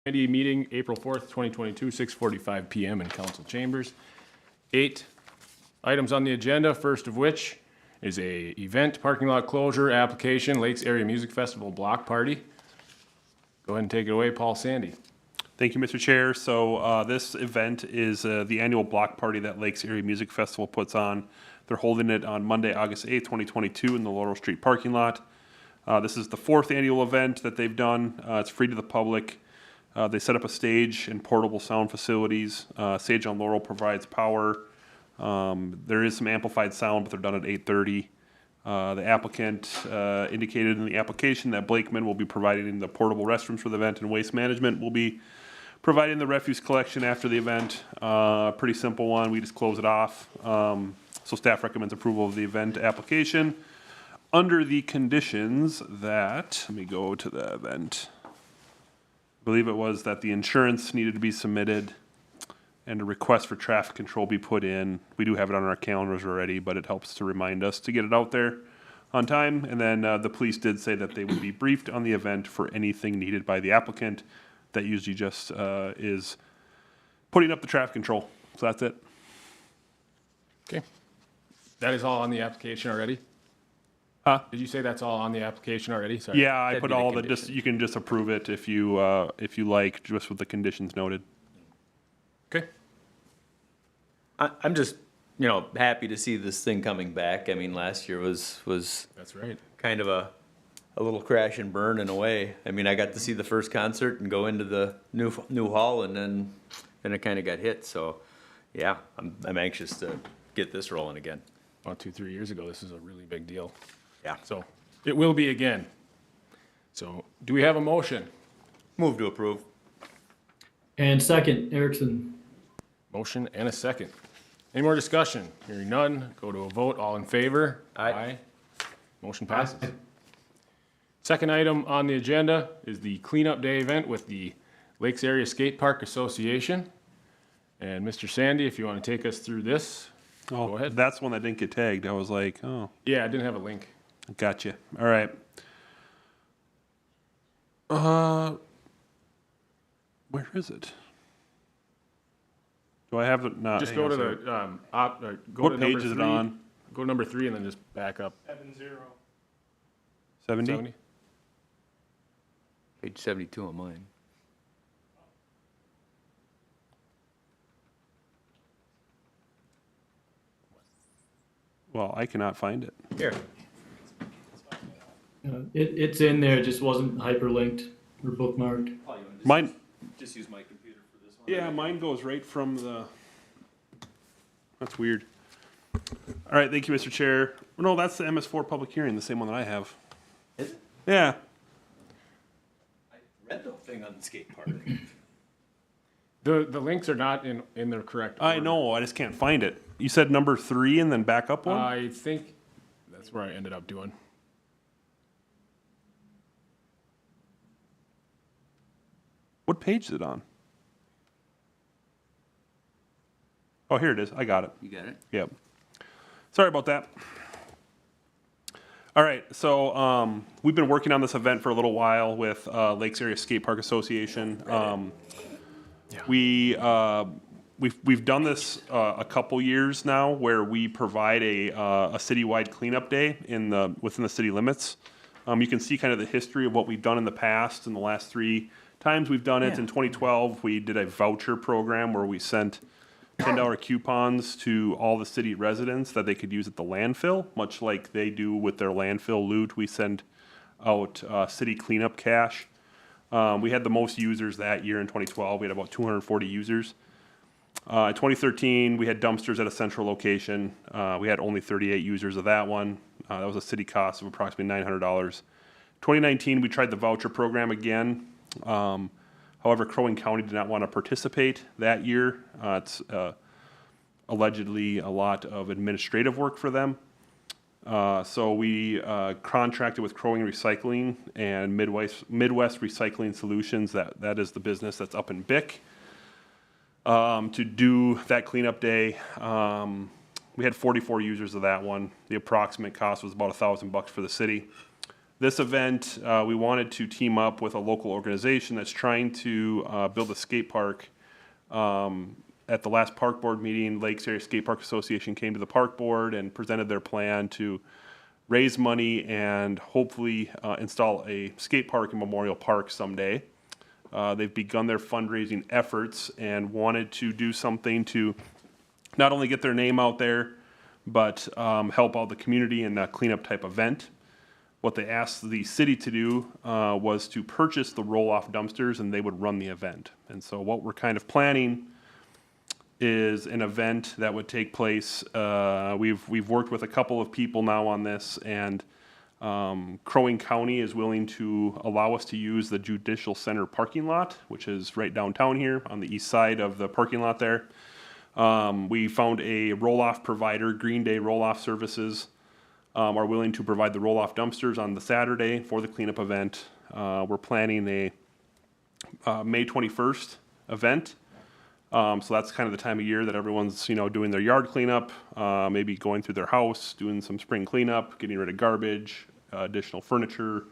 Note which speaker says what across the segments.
Speaker 1: Committee meeting April 4th, 2022, 6:45 PM in council chambers. 8 items on the agenda, first of which is a event parking lot closure application, Lakes Area Music Festival block party. Go ahead and take it away, Paul Sandy.
Speaker 2: Thank you, Mr. Chair. So this event is the annual block party that Lakes Area Music Festival puts on. They're holding it on Monday, August 8th, 2022 in the Laurel Street parking lot. This is the 4th annual event that they've done. It's free to the public. They set up a stage and portable sound facilities. Sage on Laurel provides power. There is some amplified sound, but they're done at 8:30. The applicant indicated in the application that Blakeman will be providing the portable restrooms for the event, and Waste Management will be providing the refuse collection after the event. Pretty simple one. We just close it off. So staff recommends approval of the event application under the conditions that, let me go to the event. I believe it was that the insurance needed to be submitted and a request for traffic control be put in. We do have it on our calendars already, but it helps to remind us to get it out there on time. And then the police did say that they would be briefed on the event for anything needed by the applicant. That usually just is putting up the traffic control. So that's it.
Speaker 1: Okay. That is all on the application already?
Speaker 2: Huh?
Speaker 1: Did you say that's all on the application already? Sorry.
Speaker 2: Yeah, I
Speaker 1: That'd
Speaker 2: put
Speaker 1: be the
Speaker 2: all the,
Speaker 1: condition.
Speaker 2: you can just approve it if you like, just with the conditions noted.
Speaker 1: Okay.
Speaker 3: I'm just, happy to see this thing coming back. I mean, last year was
Speaker 1: That's right.
Speaker 3: kind of a little crash and burn in a way. I mean, I got to see the first concert and go into the new hall, and then it kind of got hit. So, yeah, I'm anxious to get this rolling again.
Speaker 1: About 2-3 years ago, this is a really big deal.
Speaker 3: Yeah.
Speaker 1: So it will be again. So do we have a motion?
Speaker 3: Move to approve.
Speaker 4: And second, Erickson.
Speaker 1: Motion and a second. Any more discussion? Hearing none, go to a vote. All in favor?
Speaker 3: Aye.
Speaker 1: Motion passes. Second item on the agenda is the cleanup day event with the Lakes Area Skate Park Association. And Mr. Sandy, if you want to take us through this, go ahead.
Speaker 2: That's one that didn't get tagged. I was like, oh.
Speaker 1: Yeah, I didn't have a link.
Speaker 2: Gotcha. All right. Where is it? Do I have it? Not.
Speaker 1: Just
Speaker 2: hang
Speaker 1: go
Speaker 2: on
Speaker 1: to
Speaker 2: a second.
Speaker 1: the, go
Speaker 2: What
Speaker 1: to
Speaker 2: page
Speaker 1: number
Speaker 2: is it
Speaker 1: 3.
Speaker 2: on?
Speaker 1: Go to number 3 and then just back up.
Speaker 2: 70?
Speaker 1: 70?
Speaker 3: Page 72 on mine.
Speaker 2: Well, I cannot find it.
Speaker 3: Here.
Speaker 4: It's in there, just wasn't hyperlinked or bookmarked.
Speaker 2: Mine.
Speaker 3: Just use my computer for this one.
Speaker 2: Yeah, mine goes right from the. That's weird. All right, thank you, Mr. Chair. No, that's the MS4 public hearing, the same one that I have.
Speaker 3: Is it?
Speaker 2: Yeah.
Speaker 3: I read the thing on the skate park.
Speaker 1: The links are not in their correct order.
Speaker 2: I know, I just can't find it. You said number 3 and then back up one?
Speaker 1: I think that's where I ended up doing.
Speaker 2: What page is it on? Oh, here it is. I got it.
Speaker 3: You got it?
Speaker 2: Yep. Sorry about that. All right, so we've been working on this event for a little while with Lakes Area Skate Park Association. We've done this a couple years now, where we provide a citywide cleanup day within the city limits. You can see kind of the history of what we've done in the past. In the last 3 times we've done it.
Speaker 3: Yeah.
Speaker 2: In 2012, we did a voucher program where we sent $10 coupons to all the city residents that they could use at the landfill, much like they do with their landfill loot. We send out city cleanup cash. We had the most users that year in 2012. We had about 240 users. In 2013, we had dumpsters at a central location. We had only 38 users of that one. That was a city cost of approximately $900. 2019, we tried the voucher program again. However, Crow Wing County did not want to participate that year. It's allegedly a lot of administrative work for them. So we contracted with Crow Wing Recycling and Midwest Recycling Solutions. That is the business that's up in Bick. To do that cleanup day. We had 44 users of that one. The approximate cost was about $1,000 for the city. This event, we wanted to team up with a local organization that's trying to build a skate park. At the last park board meeting, Lakes Area Skate Park Association came to the park board and presented their plan to raise money and hopefully install a skate park in Memorial Park someday. They've begun their fundraising efforts and wanted to do something to not only get their name out there, but help out the community in a cleanup type event. What they asked the city to do was to purchase the roll-off dumpsters and they would run the event. And so what we're kind of planning is an event that would take place. We've worked with a couple of people now on this, and Crow Wing County is willing to allow us to use the Judicial Center parking lot, which is right downtown here on the east side of the parking lot there. We found a roll-off provider, Green Day Roll-Off Services, are willing to provide the roll-off dumpsters on the Saturday for the cleanup event. We're planning a May 21st event. So that's kind of the time of year that everyone's, doing their yard cleanup, maybe going through their house, doing some spring cleanup, getting rid of garbage, additional furniture,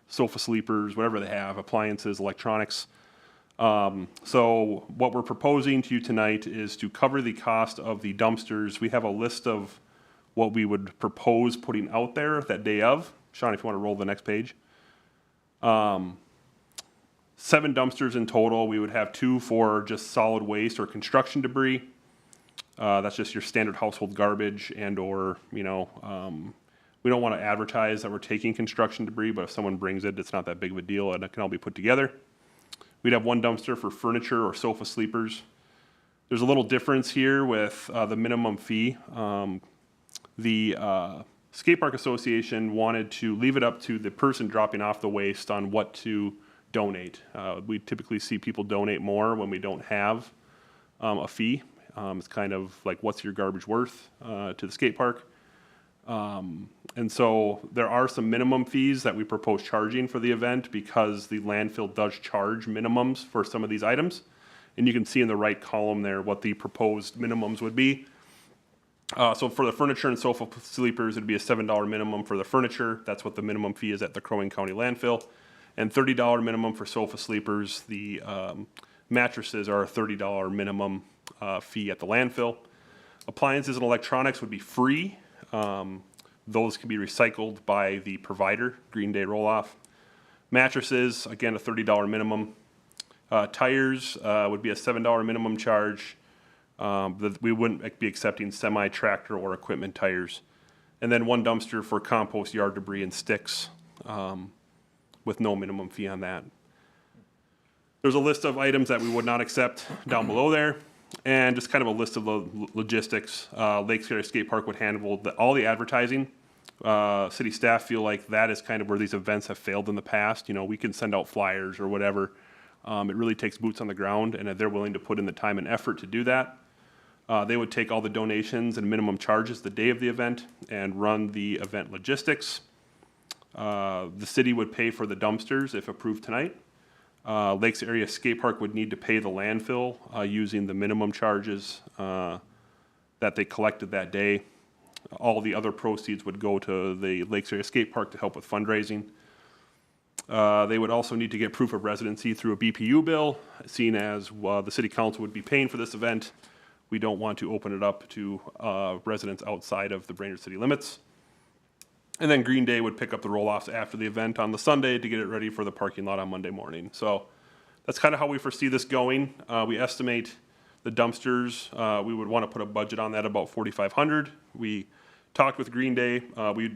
Speaker 2: sofa sleepers, whatever they have, appliances, electronics. So what we're proposing to you tonight is to cover the cost of the dumpsters. We have a list of what we would propose putting out there that day of. Sean, if you want to roll the next page. 7 dumpsters in total. We would have 2 for just solid waste or construction debris. That's just your standard household garbage and or, we don't want to advertise that we're taking construction debris, but if someone brings it, it's not that big of a deal and it can all be put together. We'd have 1 dumpster for furniture or sofa sleepers. There's a little difference here with the minimum fee. The Skate Park Association wanted to leave it up to the person dropping off the waste on what to donate. We typically see people donate more when we don't have a fee. It's kind of like, what's your garbage worth to the skate park? And so there are some minimum fees that we propose charging for the event because the landfill does charge minimums for some of these items. And you can see in the right column there what the proposed minimums would be. So for the furniture and sofa sleepers, it'd be a $7 minimum for the furniture. That's what the minimum fee is at the Crow Wing County landfill. And $30 minimum for sofa sleepers. The mattresses are a $30 minimum fee at the landfill. Appliances and electronics would be free. Those can be recycled by the provider, Green Day Roll-Off. Mattresses, again, a $30 minimum. Tires would be a $7 minimum charge. We wouldn't be accepting semi-tractor or equipment tires. And then 1 dumpster for compost, yard debris, and sticks, with no minimum fee on that. There's a list of items that we would not accept down below there, and just kind of a list of the logistics. Lakes Area Skate Park would handle all the advertising. City staff feel like that is kind of where these events have failed in the past. We can send out flyers or whatever. It really takes boots on the ground, and they're willing to put in the time and effort to do that. They would take all the donations and minimum charges the day of the event and run the event logistics. The city would pay for the dumpsters if approved tonight. Lakes Area Skate Park would need to pay the landfill using the minimum charges that they collected that day. All the other proceeds would go to the Lakes Area Skate Park to help with fundraising. They would also need to get proof of residency through a BPU bill, seeing as the city council would be paying for this event. We don't want to open it up to residents outside of the Brainerd city limits. And then Green Day would pick up the roll-offs after the event on the Sunday to get it ready for the parking lot on Monday morning. So that's kind of how we foresee this going. We estimate the dumpsters, we would want to put a budget on that about $4,500. We talked with Green Day,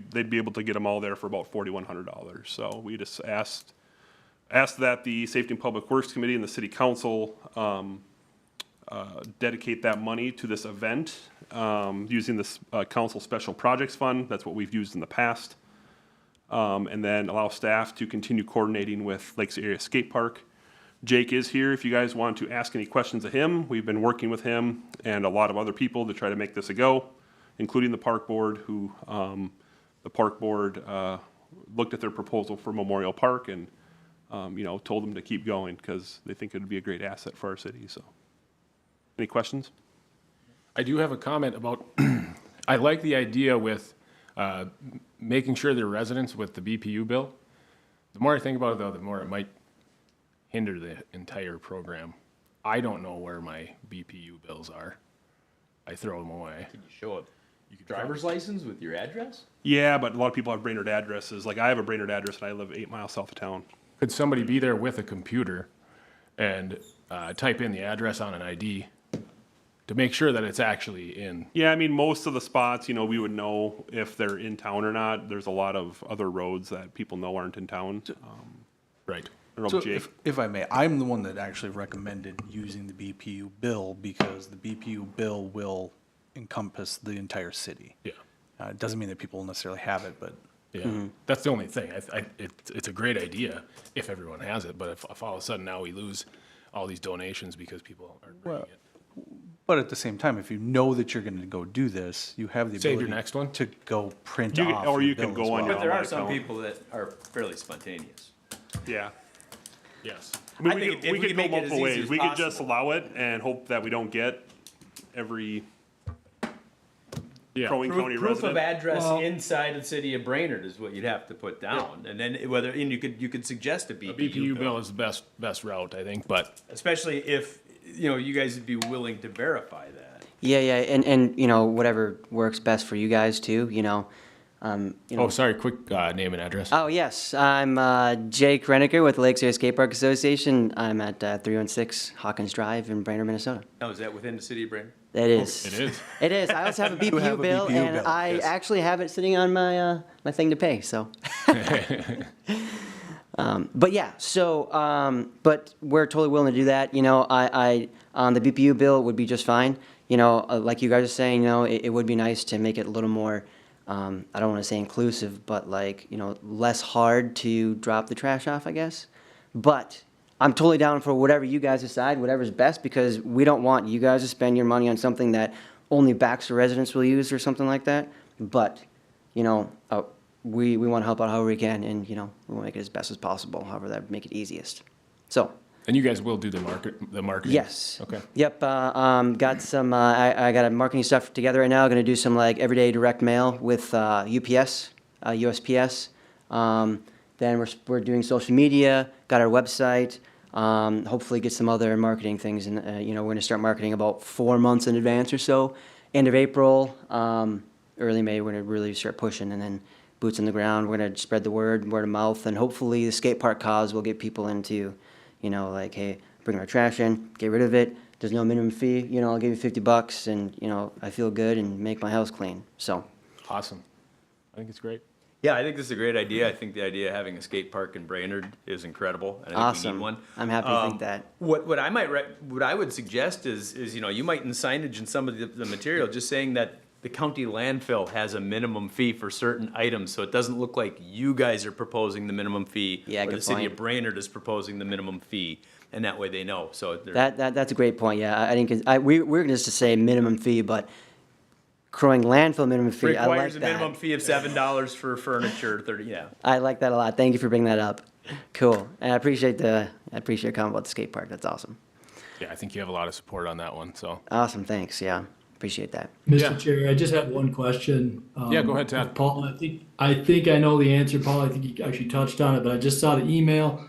Speaker 2: they'd be able to get them all there for about $4,100. So we just asked that the Safety and Public Works Committee and the City Council dedicate that money to this event using this Council Special Projects Fund. That's what we've used in the past. And then allow staff to continue coordinating with Lakes Area Skate Park. Jake is here if you guys want to ask any questions of him. We've been working with him and a lot of other people to try to make this a go, including the park board, who the park board looked at their proposal for Memorial Park and told them to keep going because they think it would be a great asset for our city. So, any questions?
Speaker 1: I do have a comment about, I like the idea with Making sure they're residents with the BPU bill. The more I think about it, though, the more it might hinder the entire program. I don't know where my BPU bills are. I throw them away.
Speaker 3: Can you show a driver's license with your address?
Speaker 2: Yeah, but a lot of people have Brainerd addresses. Like I have a Brainerd address and I live 8 miles south of town.
Speaker 1: Could somebody be there with a computer and type in the address on an ID to make sure that it's actually in?
Speaker 2: Yeah, I mean, most of the spots, we would know if they're in town or not. There's a lot of other roads that people know aren't in town.
Speaker 1: Right.
Speaker 2: I don't know,
Speaker 5: So
Speaker 2: Jake.
Speaker 5: if I may, I'm the one that actually recommended using the BPU bill because the BPU bill will encompass the entire city.
Speaker 1: Yeah.
Speaker 5: It doesn't mean that people necessarily have it, but
Speaker 1: Yeah. That's the only thing. It's a great idea if everyone has it, but if all of a sudden now we lose all these donations because people aren't bringing it.
Speaker 5: but at the same time, if you know that you're going to go do this, you have the
Speaker 1: Save
Speaker 5: ability
Speaker 1: your next one?
Speaker 5: to go print
Speaker 2: You can-
Speaker 5: off
Speaker 2: or
Speaker 5: your
Speaker 2: you can
Speaker 5: bill
Speaker 2: go
Speaker 5: as
Speaker 2: on
Speaker 5: well.
Speaker 3: But there are
Speaker 2: online
Speaker 3: some
Speaker 2: account.
Speaker 3: people that are fairly spontaneous.
Speaker 2: Yeah.
Speaker 1: Yes.
Speaker 2: I mean,
Speaker 3: I
Speaker 2: we
Speaker 3: think
Speaker 2: could,
Speaker 3: if
Speaker 2: we
Speaker 3: we
Speaker 2: could
Speaker 3: could
Speaker 2: go
Speaker 3: make it as
Speaker 2: multiple
Speaker 3: easy
Speaker 2: ways.
Speaker 3: as
Speaker 2: We could just
Speaker 3: possible.
Speaker 2: allow it and hope that we don't get every
Speaker 1: Yeah.
Speaker 2: Crow Wing County
Speaker 3: Proof of
Speaker 2: resident.
Speaker 3: address inside the city of Brainerd is what you'd have to put down, and then you could suggest a
Speaker 1: A
Speaker 3: BPU,
Speaker 1: BPU
Speaker 3: bill,
Speaker 1: bill is the best route, I think, but
Speaker 3: especially if you guys would be willing to verify that.
Speaker 6: Yeah, yeah, and whatever works best for you guys too,
Speaker 1: oh, sorry, quick name and address.
Speaker 6: Oh, yes, I'm Jake Reniker with the Lakes Area Skate Park Association. I'm at 316 Hawkins Drive in Brainerd, Minnesota.
Speaker 3: Now, is that within the city of Brainerd?
Speaker 6: It is.
Speaker 1: It is.
Speaker 6: It is. I also have a BPU,
Speaker 5: have a
Speaker 6: bill,
Speaker 5: BPU
Speaker 6: and
Speaker 5: bill,
Speaker 6: I
Speaker 5: yes.
Speaker 6: actually have it sitting on my my thing to pay. So. But yeah, so but we're totally willing to do that. I the BPU bill would be just fine. Like you guys are saying, it would be nice to make it a little more. I don't want to say inclusive, but less hard to drop the trash off, I guess. But I'm totally down for whatever you guys decide, whatever's best, because we don't want you guys to spend your money on something that only Baxter residents will use or something like that. But, we want to help out however we can, and, we want to make it as best as possible, however that would make it easiest. So,
Speaker 1: And you guys will do the marketing?
Speaker 6: yes.
Speaker 1: Okay.
Speaker 6: Yep, got some, I got a marketing stuff together right now, gonna do some everyday direct mail with UPS, USPS. Then we're doing social media, got our website, hopefully get some other marketing things, and, we're gonna start marketing about 4 months in advance or so. End of April, early May, we're gonna really start pushing, and then boots on the ground, we're gonna spread the word of mouth, and hopefully the skate park cause will get people into, hey, bring our trash in, get rid of it, there's no minimum fee, I'll give you $50, and, I feel good and make my house clean, so.
Speaker 1: Awesome. I think it's great.
Speaker 3: Yeah, I think this is a great idea. I think the idea of having a skate park in Brainerd is incredible, and I think we
Speaker 6: Awesome.
Speaker 3: need one.
Speaker 6: I'm happy to think that.
Speaker 3: What I would suggest is you might in signage and some of the material just saying that the county landfill has a minimum fee for certain items, so it doesn't look like you guys are proposing the minimum fee,
Speaker 6: Yeah,
Speaker 3: or the
Speaker 6: good
Speaker 3: city
Speaker 6: point.
Speaker 3: of Brainerd is proposing the minimum fee, and that way they know. So they're-
Speaker 6: That's a great point, yeah, I think, we're just to say minimum fee, but crowing landfill minimum fee, I like
Speaker 3: requires a minimum
Speaker 6: that.
Speaker 3: fee of $7 for furniture. 30, yeah.
Speaker 6: I like that a lot, thank you for bringing that up. Cool, and I appreciate your comment about the skate park, that's awesome.
Speaker 1: Yeah, I think you have a lot of support on that one, so.
Speaker 6: Awesome, thanks, yeah, appreciate that.
Speaker 1: Yeah.
Speaker 4: Mr. Chair, I just have one question.
Speaker 1: Yeah, go ahead, Ted.
Speaker 4: Paul, I think I know the answer, Paul. I think you actually touched on it, but I just saw the email.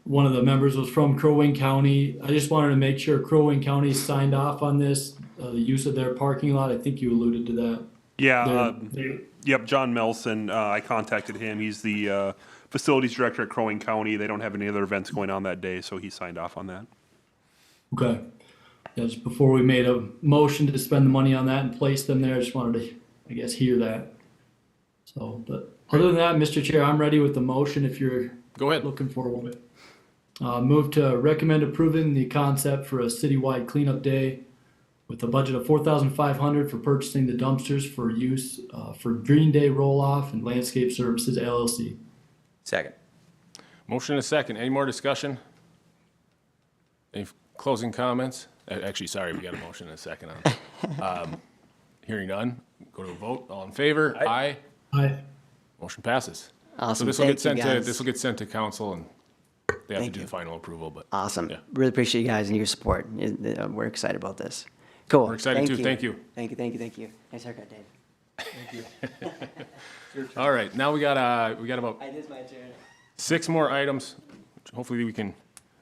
Speaker 4: One of the members was from Crow Wing County. I just wanted to make sure Crow Wing County signed off on this, the use of their parking lot. I think you alluded to that.
Speaker 2: Yeah,
Speaker 4: They're-
Speaker 2: yep, John Melson, I contacted him. He's the facilities director at Crow Wing County. They don't have any other events going on that day, so he signed off on that.
Speaker 4: Okay. Yeah, just before we made a motion to spend the money on that and place them there, I just wanted to, I guess, hear that. So, but other than that, Mr. Chair, I'm ready with the motion if you're
Speaker 1: Go ahead.
Speaker 4: looking for one. Move to recommend approving the concept for a citywide cleanup day with a budget of $4,500 for purchasing the dumpsters for use for Green Day roll-off and Landscape Services LLC.
Speaker 3: Second.
Speaker 1: Motion and a second. Any more discussion? Any closing comments? Actually, sorry, we got a motion and a second on it. Hearing none, go to a vote. All in favor? Aye.
Speaker 4: Aye.
Speaker 1: Motion passes. So
Speaker 6: Awesome,
Speaker 1: this will get
Speaker 6: thank you,
Speaker 1: sent to,
Speaker 6: guys.
Speaker 1: this will get sent to council, and they have to
Speaker 6: Thank
Speaker 1: do
Speaker 6: you.
Speaker 1: the final approval, but.
Speaker 6: Awesome.
Speaker 1: Yeah.
Speaker 6: Really appreciate you guys and your support. We're excited about this. Cool.
Speaker 1: We're excited too. Thank you.
Speaker 6: Thank you. Nice haircut, Dave.
Speaker 1: All right, now we got about
Speaker 6: It is my turn.
Speaker 1: 6 more items. Hopefully we can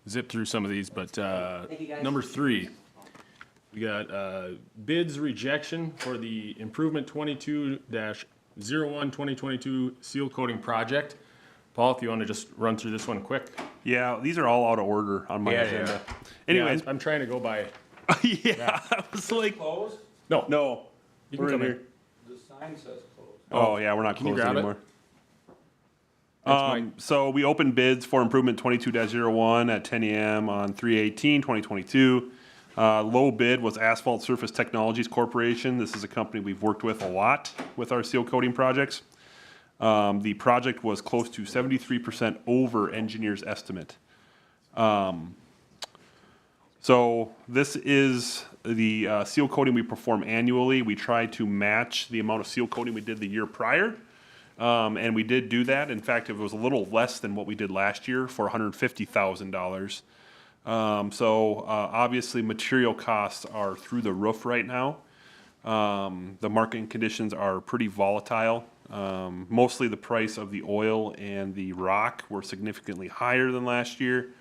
Speaker 1: zip through some of these, but
Speaker 6: you, guys.
Speaker 1: number 3, we got bids rejection for the improvement 22-01 2022 seal coating project. Paul, if you want to just run through this one quick.
Speaker 2: Yeah, these are all out of order on my
Speaker 3: Yeah,
Speaker 2: agenda.
Speaker 3: yeah.
Speaker 2: Anyways,
Speaker 1: Yeah, I'm trying to go by.
Speaker 2: yeah, I was like,
Speaker 1: No,
Speaker 2: no.
Speaker 1: you can
Speaker 2: We're
Speaker 1: come
Speaker 2: in
Speaker 1: in.
Speaker 2: here.
Speaker 7: The sign says closed.
Speaker 2: Oh, yeah, we're not
Speaker 1: Can you
Speaker 2: closed
Speaker 1: grab it?
Speaker 2: anymore.
Speaker 1: Thanks, Mike.
Speaker 2: So we opened bids for improvement 22-01 at 10 a.m. on 3/18/2022. Low bid was Asphalt Surface Technologies Corporation. This is a company we've worked with a lot with our seal coating projects. The project was close to 73% over engineer's estimate. So this is the seal coating we perform annually. We try to match the amount of seal coating we did the year prior. And we did do that. In fact, it was a little less than what we did last year for $150,000. Obviously material costs are through the roof right now. The market conditions are pretty volatile. Mostly the price of the oil and the rock were significantly higher than last year.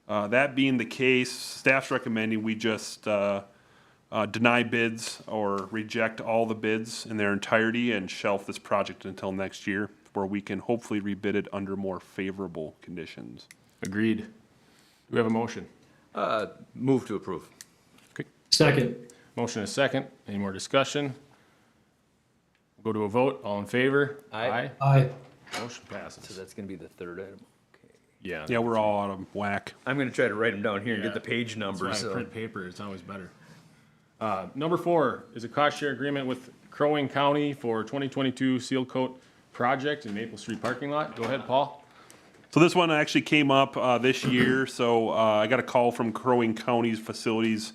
Speaker 2: That being the case, staff's recommending we just deny bids or reject all the bids in their entirety and shelf this project until next year, where we can hopefully rebid it under more favorable conditions.
Speaker 1: Agreed. Do we have a motion?
Speaker 3: Move to approve.
Speaker 4: Second.
Speaker 1: Motion is second. Any more discussion? Go to a vote. All in favor?
Speaker 3: Aye.
Speaker 4: Aye.
Speaker 1: Motion passes.
Speaker 3: So that's gonna be the third item. Okay.
Speaker 1: Yeah.
Speaker 2: Yeah, we're all out of whack.
Speaker 3: I'm gonna try to write them down here and
Speaker 1: Yeah.
Speaker 3: get the page
Speaker 1: That's why
Speaker 3: numbers.
Speaker 1: I
Speaker 3: So.
Speaker 1: print paper. It's always better. Number 4 is a cost share agreement with Crow Wing County for 2022 Seal Coat project in Maple Street parking lot. Go ahead, Paul.
Speaker 2: So this one actually came up this year. So I got a call from Crow Wing County's facilities,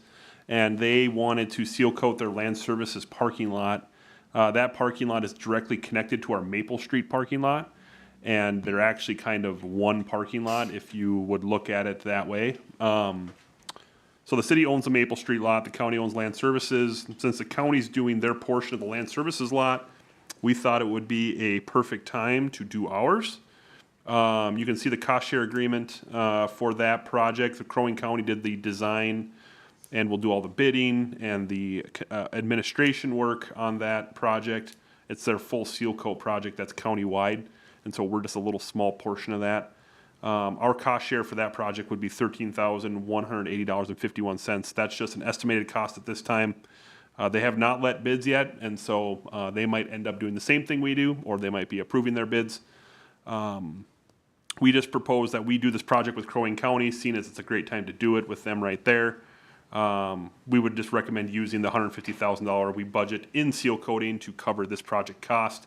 Speaker 2: and they wanted to seal coat their land services parking lot. That parking lot is directly connected to our Maple Street parking lot, and they're actually kind of one parking lot if you would look at it that way. So the city owns the Maple Street lot, the county owns land services. Since the county's doing their portion of the land services lot, we thought it would be a perfect time to do ours. You can see the cost share agreement for that project. The Crow Wing County did the design and will do all the bidding and the administration work on that project. It's their full seal coat project that's countywide, and so we're just a little small portion of that. Our cost share for that project would be $13,180.51. That's just an estimated cost at this time. They have not let bids yet, and so they might end up doing the same thing we do, or they might be approving their bids. We just propose that we do this project with Crow Wing County, seeing as it's a great time to do it with them right there. We would just recommend using the $150,000 we budget in seal coating to cover this project cost.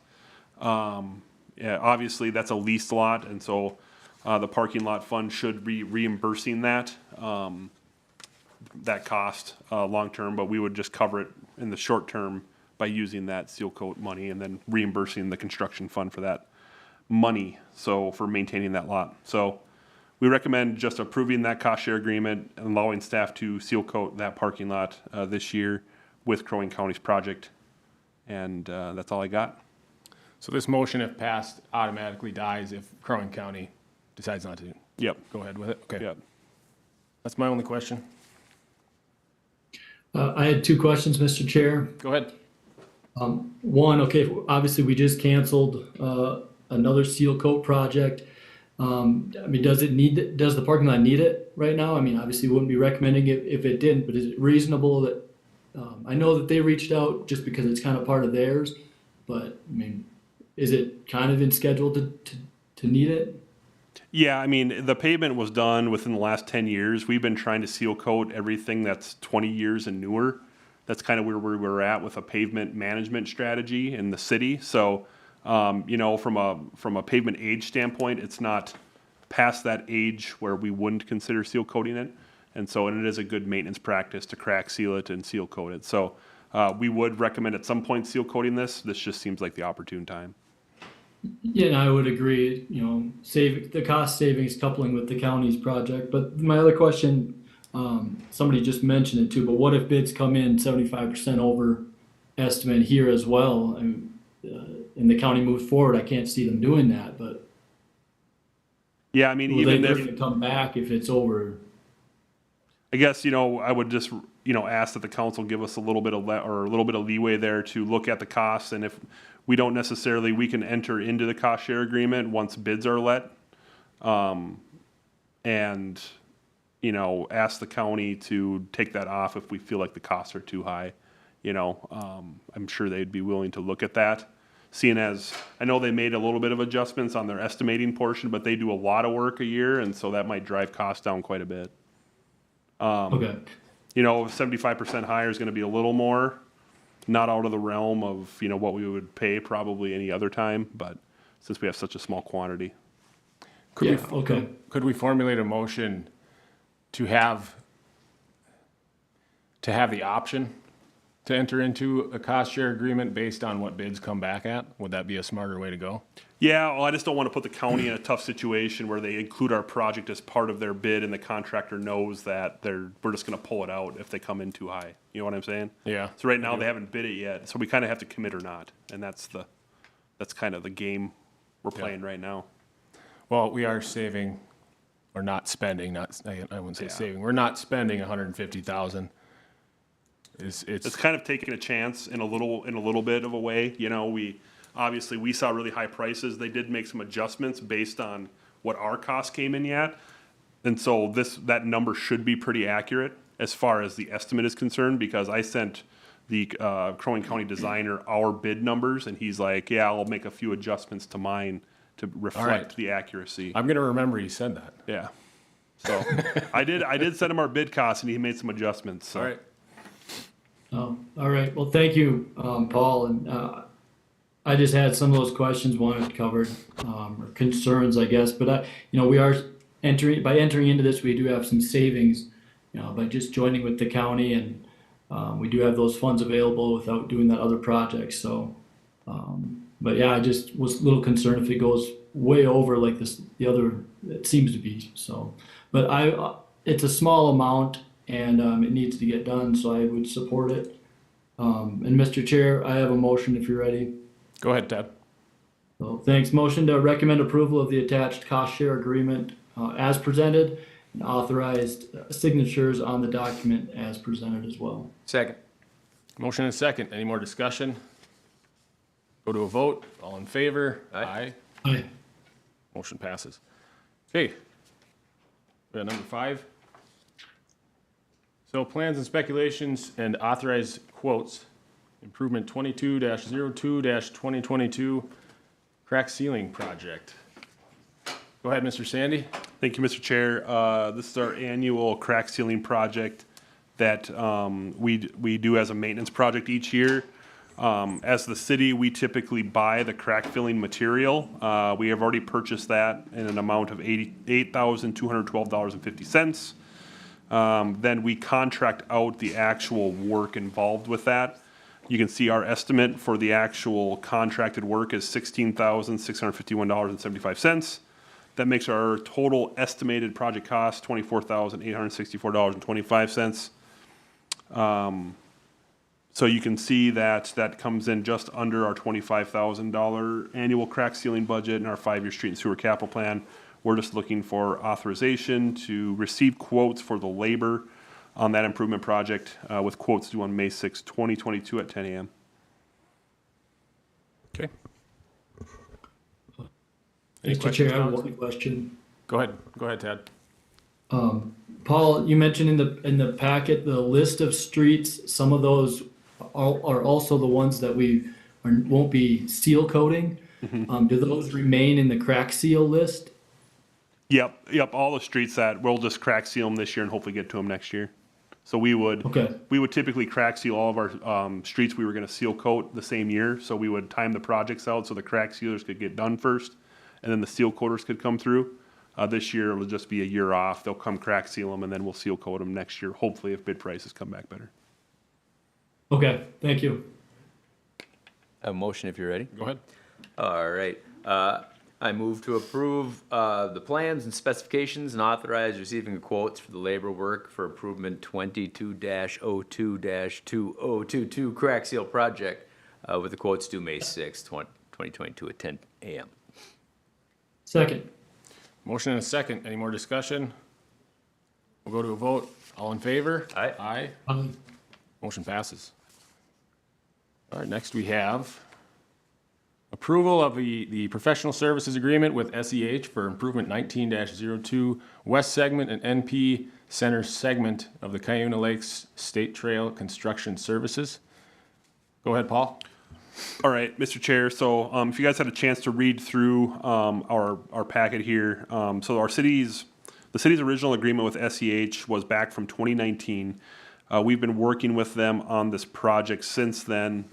Speaker 2: Yeah, obviously, that's a leased lot, and so the parking lot fund should be reimbursing that cost long term, but we would just cover it in the short term by using that seal coat money and then reimbursing the construction fund for that money, so for maintaining that lot. So we recommend just approving that cost share agreement and allowing staff to seal coat that parking lot this year with Crow Wing County's project. And that's all I got.
Speaker 1: So this motion, if passed, automatically dies if Crow Wing County decides not to
Speaker 2: Yep.
Speaker 1: go ahead with it. Okay.
Speaker 2: Yep.
Speaker 1: That's my only question.
Speaker 4: I had 2 questions, Mr. Chair.
Speaker 1: Go ahead.
Speaker 4: One, okay, obviously we just canceled another seal coat project. I mean, does the parking lot need it right now? I mean, obviously wouldn't be recommending it if it didn't, but is it reasonable that, I know that they reached out just because it's kind of part of theirs, but I mean, is it kind of in schedule to need it?
Speaker 2: Yeah, I mean, the pavement was done within the last 10 years. We've been trying to seal coat everything that's 20 years and newer. That's kind of where we were at with a pavement management strategy in the city. So, you know, from a pavement age standpoint, it's not past that age where we wouldn't consider seal coating it. And so, and it is a good maintenance practice to crack seal it and seal coat it. So, we would recommend at some point seal coating this. This just seems like the opportune time.
Speaker 4: Yeah, and I would agree, you know, save the cost savings coupling with the county's project. But my other question, somebody just mentioned it too, but what if bids come in 75% over estimate here as well. And the county moves forward, I can't see them doing that, but
Speaker 2: Yeah, I mean,
Speaker 4: well,
Speaker 2: even
Speaker 4: they're
Speaker 2: if,
Speaker 4: gonna come back if it's over.
Speaker 2: I guess, I would just, ask that the council give us a little bit of or a little bit of leeway there to look at the costs, and if we don't necessarily, we can enter into the cost share agreement once bids are let. And, ask the county to take that off if we feel like the costs are too high. I'm sure they'd be willing to look at that. Seeing as, I know they made a little bit of adjustments on their estimating portion, but they do a lot of work a year, and so that might drive costs down quite a bit.
Speaker 4: Okay,
Speaker 2: 75% higher is gonna be a little more, not out of the realm of, what we would pay probably any other time, but since we have such a small quantity.
Speaker 4: yeah, okay.
Speaker 1: Could we formulate a motion to have the option to enter into a cost share agreement based on what bids come back at? Would that be a smarter way to go?
Speaker 2: Yeah, well, I just don't want to put the county in a tough situation where they include our project as part of their bid and the contractor knows that we're just gonna pull it out if they come in too high. You know what I'm saying?
Speaker 1: Yeah.
Speaker 2: So right now, they haven't bid it yet, so we kinda have to commit or not, and that's kind of the game we're playing right now.
Speaker 1: Well, we are saving, or not spending, I wouldn't say
Speaker 2: Yeah.
Speaker 1: saving, we're not spending 150,000.
Speaker 2: It's kind of taking a chance in a little bit of a way. We saw really high prices. They did make some adjustments based on what our cost came in at. And so that number should be pretty accurate as far as the estimate is concerned, because I sent the Crow Wing County designer our bid numbers, and he's like, yeah, I'll make a few adjustments to mine to reflect the accuracy.
Speaker 1: I'm gonna remember you said that.
Speaker 2: Yeah. So I did send him our bid costs, and he made some adjustments. So.
Speaker 1: All right.
Speaker 4: Oh, all right. Well, thank you, Paul. And I just had some of those questions wanted covered, or concerns, I guess. But we are entering into this, we do have some savings, by just joining with the county, and we do have those funds available without doing that other project. So, but yeah, I just was a little concerned if it goes way over like the other, it seems to be. So, but it's a small amount. And it needs to get done, so I would support it. And Mr. Chair, I have a motion if you're ready.
Speaker 1: Go ahead, Ted.
Speaker 4: So thanks. Motion to recommend approval of the attached cost share agreement as presented, and authorized signatures on the document as presented as well.
Speaker 3: Second.
Speaker 1: Motion and second. Any more discussion? Go to a vote. All in favor?
Speaker 3: Aye.
Speaker 4: Aye.
Speaker 1: Motion passes. Okay. We got number 5. So plans and speculations and authorized quotes, improvement 22-02-2022 crack ceiling project. Go ahead, Mr. Sandy.
Speaker 2: Thank you, Mr. Chair. This is our annual crack sealing project that we do as a maintenance project each year. As the city, we typically buy the crack filling material. We have already purchased that in an amount of $88,212.50. Then we contract out the actual work involved with that. You can see our estimate for the actual contracted work is $16,651.75. That makes our total estimated project cost $24,864.25. So you can see that comes in just under our $25,000 annual crack sealing budget in our 5-year street and sewer capital plan. We're just looking for authorization to receive quotes for the labor on that improvement project, with quotes due on May 6, 2022 at 10 a.m.
Speaker 1: Okay. Any
Speaker 4: Mr. Chair, I have
Speaker 1: questions?
Speaker 4: one question.
Speaker 1: Go ahead, Ted.
Speaker 4: Paul, you mentioned in the packet the list of streets. Some of those are also the ones that won't be seal coating. Do those remain in the crack seal list?
Speaker 2: Yep. All the streets that we'll just crack seal them this year and hopefully get to them next year. So we would typically crack seal all of our streets we were going to seal coat the same year. So we would time the projects out so the crack sealers could get done first, and then the seal coaters could come through. This year it'll just be a year off. They'll come crack seal them, and then we'll seal coat them next year. Hopefully, if bid prices come back better.
Speaker 4: Okay, thank you.
Speaker 3: A motion if you're ready.
Speaker 1: Go ahead.
Speaker 3: All right. I move to approve the plans and specifications and authorize receiving quotes for the labor work for improvement 22-02-2022 crack seal project with the quotes due May 6th, 2022 at 10 a.m.
Speaker 4: Second.
Speaker 1: Motion and a second. Any more discussion? We'll go to a vote. All in favor?
Speaker 3: Aye.
Speaker 1: Aye.
Speaker 4: Aye.
Speaker 1: Motion passes. All right, next we have approval of the professional services agreement with SEH for improvement 19-02 west segment and NP center segment of the Cuyuna Lakes State Trail Construction Services. Go ahead, Paul.
Speaker 2: All right, Mr. Chair, so if you guys had a chance to read through our packet here, so the city's original agreement with SEH was back from 2019. We've been working with them on this project since then.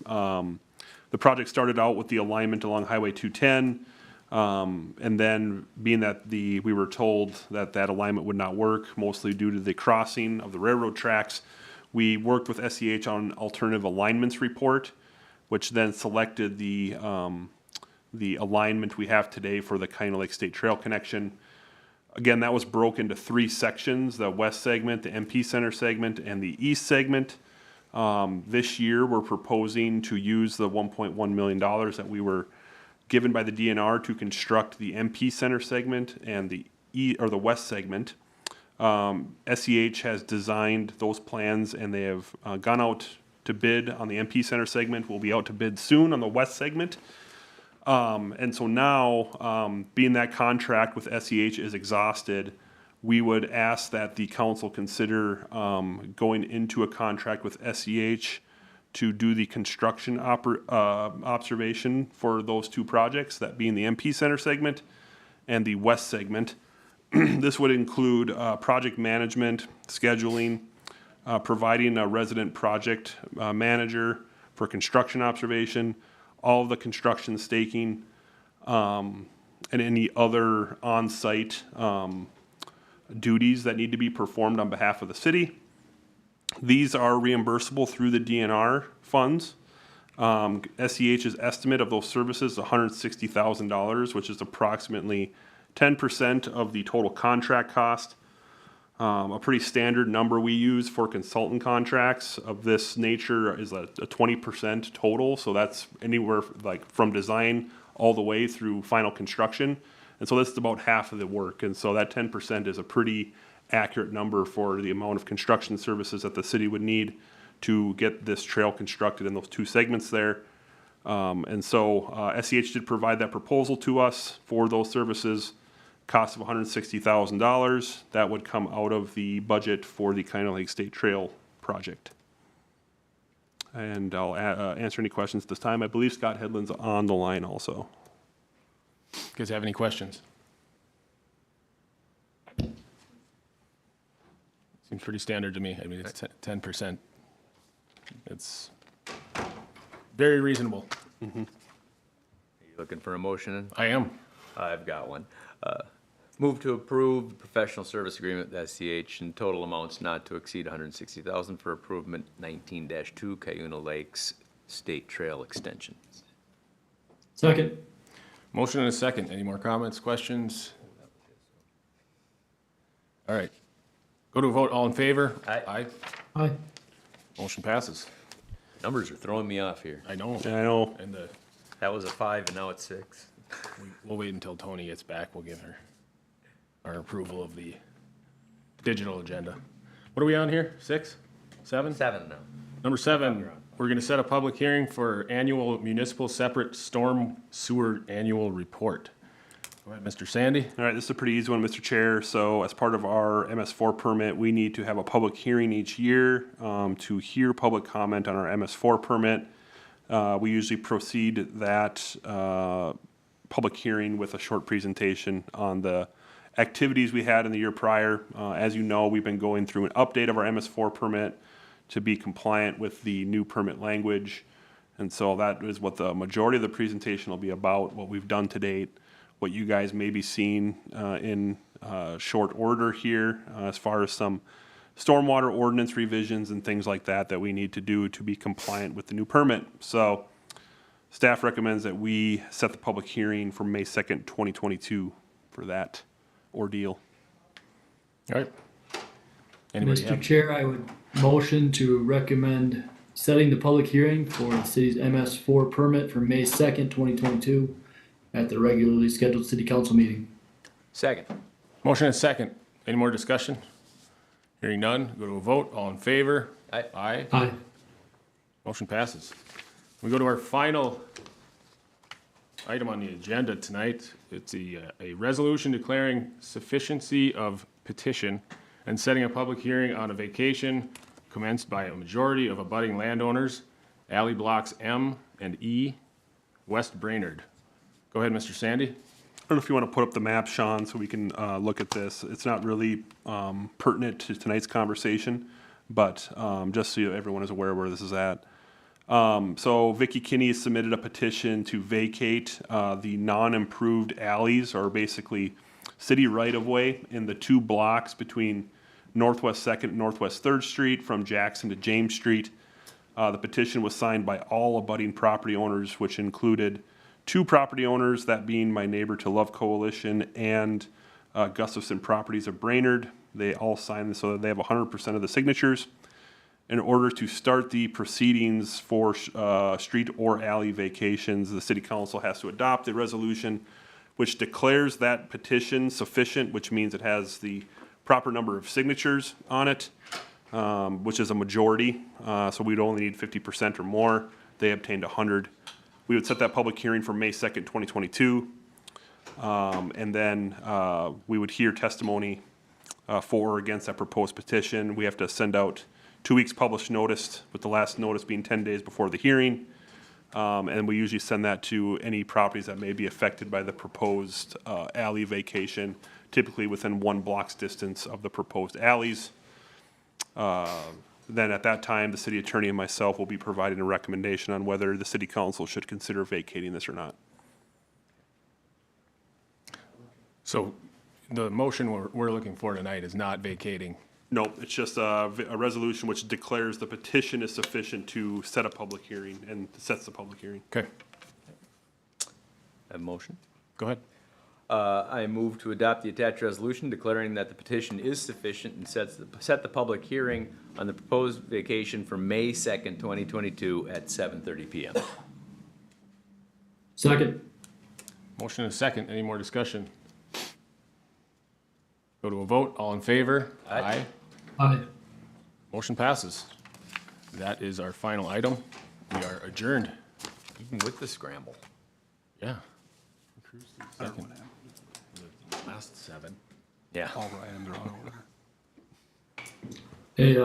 Speaker 2: The project started out with the alignment along Highway 210, and then being that we were told that alignment would not work, mostly due to the crossing of the railroad tracks, we worked with SEH on an alternative alignments report, which then selected the alignment we have today for the Cuyuna Lake State Trail connection. Again, that was broken into 3 sections: the west segment, the MP Center segment, and the east segment. This year, we're proposing to use the $1.1 million that we were given by the DNR to construct the MP Center segment and the west segment. SEH has designed those plans, and they have gone out to bid on the MP Center segment. We'll be out to bid soon on the west segment. And so now, being that contract with SEH is exhausted, we would ask that the council consider going into a contract with SEH to do the construction observation for those 2 projects, that being the MP Center segment and the west segment. This would include project management, scheduling, providing a resident project manager for construction observation, all of the construction staking, and any other on-site duties that need to be performed on behalf of the city. These are reimbursable through the DNR funds. SEH's estimate of those services is $160,000, which is approximately 10% of the total contract cost. A pretty standard number we use for consultant contracts of this nature is a 20% total, so that's anywhere like from design all the way through final construction. And so this is about half of the work, and so that 10% is a pretty accurate number for the amount of construction services that the city would need to get this trail constructed in those 2 segments there. And so SEH did provide that proposal to us for those services, cost of $160,000. That would come out of the budget for the Cuyuna Lake State Trail project. And I'll answer any questions at this time. I believe Scott Hedlund's on the line also.
Speaker 1: You guys have any questions? Seems pretty standard to me. I mean, it's 10%. It's very reasonable.
Speaker 3: Are you looking for a motion?
Speaker 1: I am.
Speaker 3: I've got one. Move to approve the professional service agreement with SEH in total amounts not to exceed $160,000 for improvement 19-2 Cuyuna Lakes State Trail extensions.
Speaker 4: Second.
Speaker 1: Motion and a second. Any more comments, questions? All right. Go to a vote. All in favor?
Speaker 3: Aye.
Speaker 1: Aye.
Speaker 4: Aye.
Speaker 1: Motion passes.
Speaker 3: Numbers are throwing me off here.
Speaker 1: I know.
Speaker 2: I know.
Speaker 1: And
Speaker 3: That was a 5 and now it's 6.
Speaker 1: we'll wait until Tony gets back. We'll give her our approval of the digital agenda. What are we on here? 6? 7?
Speaker 3: 7 now.
Speaker 1: Number 7, we're going to set a public hearing for annual municipal separate storm sewer annual report. Go ahead, Mr. Sandy.
Speaker 2: All right, this is a pretty easy one, Mr. Chair. So as part of our MS4 permit, we need to have a public hearing each year to hear public comment on our MS4 permit. We usually proceed that public hearing with a short presentation on the activities we had in the year prior. As you know, we've been going through an update of our MS4 permit to be compliant with the new permit language. And so that is what the majority of the presentation will be about, what we've done to date, what you guys may be seeing in short order here as far as some stormwater ordinance revisions and things like that that we need to do to be compliant with the new permit. So Staff recommends that we set the public hearing for May 2nd, 2022 for that ordeal.
Speaker 1: All right. Anybody
Speaker 4: Mr.
Speaker 1: have?
Speaker 4: Chair, I would motion to recommend setting the public hearing for the city's MS4 permit for May 2nd, 2022 at the regularly scheduled city council meeting.
Speaker 3: Second.
Speaker 1: Motion and second. Any more discussion? Hearing none, go to a vote. All in favor?
Speaker 3: Aye.
Speaker 1: Aye.
Speaker 4: Aye.
Speaker 1: Motion passes. We go to our final item on the agenda tonight. It's a resolution declaring sufficiency of petition and setting a public hearing on a vacation commenced by a majority of abutting landowners, alley blocks M and E, West Brainerd. Go ahead, Mr. Sandy.
Speaker 2: I don't know if you want to put up the map, Sean, so we can look at this. It's not really pertinent to tonight's conversation, but just so everyone is aware where this is at. So Vicky Kinney submitted a petition to vacate the non-improved alleys, or basically city right-of-way in the 2 blocks between Northwest 2nd and Northwest 3rd Street from Jackson to James Street. The petition was signed by all abutting property owners, which included 2 property owners, that being My Neighbor to Love Coalition and Gustafson Properties of Brainerd. They all signed this, so that they have 100% of the signatures. In order to start the proceedings for street or alley vacations, the city council has to adopt a resolution which declares that petition sufficient, which means it has the proper number of signatures on it, which is a majority. So we'd only need 50% or more. They obtained 100. We would set that public hearing for May 2nd, 2022. And then we would hear testimony for or against that proposed petition. We have to send out 2 weeks published notice, with the last notice being 10 days before the hearing. And we usually send that to any properties that may be affected by the proposed alley vacation, typically within 1 block's distance of the proposed alleys. Then at that time, the city attorney and myself will be providing a recommendation on whether the city council should consider vacating this or not.
Speaker 1: So the motion we're looking for tonight is not vacating.
Speaker 2: No, it's just a resolution which declares the petition is sufficient to set a public hearing and sets the public hearing.
Speaker 1: Okay,
Speaker 3: Have a motion?
Speaker 1: go ahead.
Speaker 3: I move to adopt the attached resolution declaring that the petition is sufficient and set the public hearing on the proposed vacation for May 2nd, 2022 at 7:30 PM.
Speaker 4: Second.
Speaker 1: Motion and second. Any more discussion? Go to a vote. All in favor?
Speaker 3: Aye.
Speaker 4: Aye.
Speaker 1: Motion passes. That is our final item. We are adjourned.
Speaker 3: Even with the scramble.
Speaker 1: Yeah.
Speaker 2: Second.
Speaker 1: Last 7.
Speaker 3: Yeah.
Speaker 5: All items are on order.
Speaker 4: Hey,